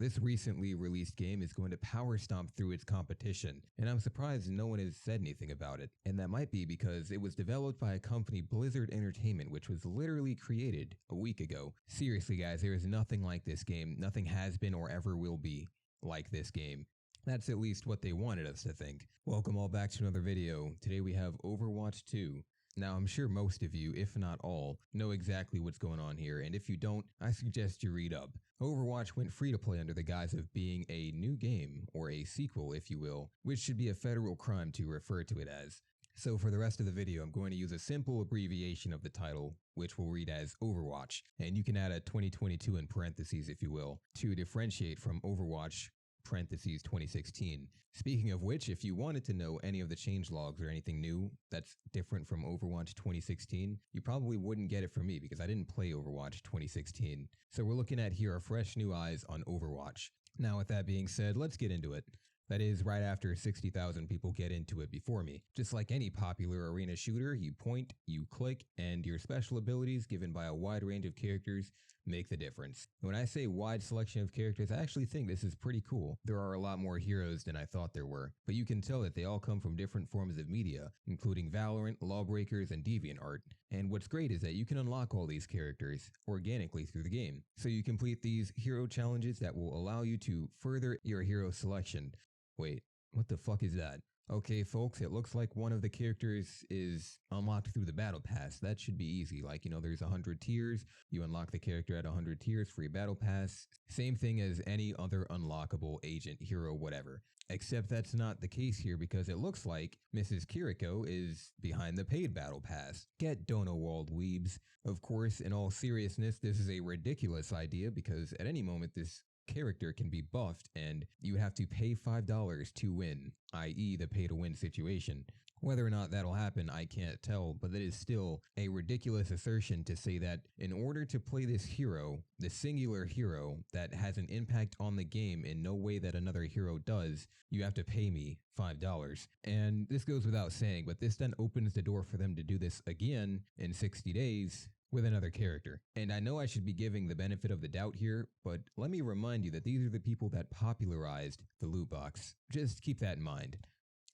This recently released game is going to power stomp through its competition, and I'm surprised no one has said anything about it. And that might be because it was developed by a company, Blizzard Entertainment, which was literally created a week ago. Seriously guys, there is nothing like this game. Nothing has been or ever will be like this game. That's at least what they wanted us to think. Welcome all back to another video. Today we have Overwatch 2. Now, I'm sure most of you, if not all, know exactly what's going on here, and if you don't, I suggest you read up. Overwatch went free to play under the guise of being a new game, or a sequel if you will, which should be a federal crime to refer to it as. So for the rest of the video, I'm going to use a simple abbreviation of the title, which will read as Overwatch, and you can add a 2022 in parentheses if you will, to differentiate from Overwatch parentheses 2016. Speaking of which, if you wanted to know any of the changelogs or anything new that's different from Overwatch 2016, you probably wouldn't get it from me because I didn't play Overwatch 2016. So we're looking at here are fresh new eyes on Overwatch. Now with that being said, let's get into it. That is, right after 60,000 people get into it before me. Just like any popular arena shooter, you point, you click, and your special abilities given by a wide range of characters make the difference. When I say wide selection of characters, I actually think this is pretty cool. There are a lot more heroes than I thought there were, but you can tell that they all come from different forms of media, including Valorant, Lawbreakers, and DeviantArt. And what's great is that you can unlock all these characters organically through the game. So you complete these hero challenges that will allow you to further your hero selection. Wait, what the fuck is that? Okay folks, it looks like one of the characters is unlocked through the battle pass. That should be easy. Like, there's 100 tiers. You unlock the character at 100 tiers, free battle pass. Same thing as any other unlockable agent, hero, whatever. Except that's not the case here because it looks like Mrs. Kiriko is behind the paid battle pass. Get Donowald, weebs. Of course, in all seriousness, this is a ridiculous idea because at any moment this character can be buffed and you have to pay $5 to win, i.e. the pay to win situation. Whether or not that'll happen, I can't tell, but that is still a ridiculous assertion to say that in order to play this hero, the singular hero that has an impact on the game in no way that another hero does, you have to pay me $5. And this goes without saying, but this then opens the door for them to do this again in 60 days with another character. And I know I should be giving the benefit of the doubt here, but let me remind you that these are the people that popularized the loot box. Just keep that in mind.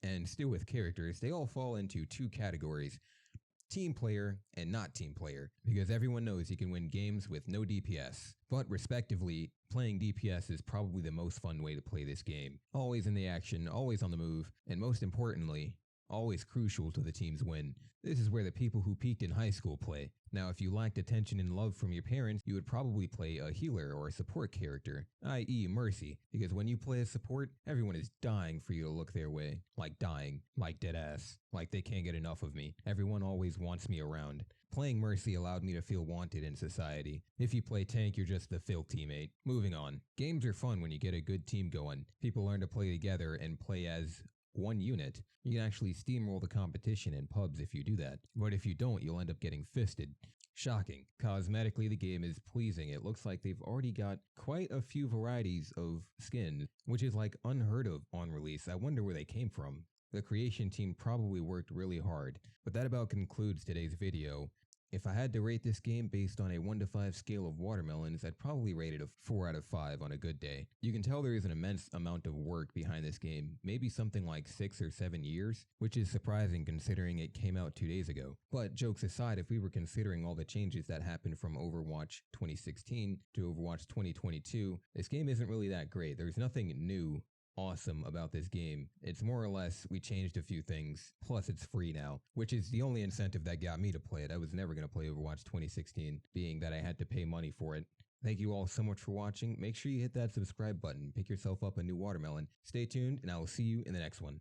And still with characters, they all fall into two categories: team player and not team player, because everyone knows you can win games with no DPS. But respectively, playing DPS is probably the most fun way to play this game. Always in the action, always on the move, and most importantly, always crucial to the team's win. This is where the people who peaked in high school play. Now, if you lacked attention and love from your parents, you would probably play a healer or a support character, i.e. Mercy, because when you play a support, everyone is dying for you to look their way. Like dying, like dead ass, like they can't get enough of me. Everyone always wants me around. Playing Mercy allowed me to feel wanted in society. If you play tank, you're just the filth teammate. Moving on. Games are fun when you get a good team going. People learn to play together and play as one unit. You can actually steamroll the competition in pubs if you do that, but if you don't, you'll end up getting fisted. Shocking. Cosmetically, the game is pleasing. It looks like they've already got quite a few varieties of skins, which is like unheard of on release. I wonder where they came from. The creation team probably worked really hard, but that about concludes today's video. If I had to rate this game based on a 1 to 5 scale of watermelons, I'd probably rate it a 4 out of 5 on a good day. You can tell there is an immense amount of work behind this game, maybe something like 6 or 7 years, which is surprising considering it came out 2 days ago. But jokes aside, if we were considering all the changes that happened from Overwatch 2016 to Overwatch 2022, this game isn't really that great. There's nothing new awesome about this game. It's more or less we changed a few things, plus it's free now, which is the only incentive that got me to play it. I was never going to play Overwatch 2016, being that I had to pay money for it. Thank you all so much for watching. Make sure you hit that subscribe button, pick yourself up a new watermelon. Stay tuned, and I will see you in the next one.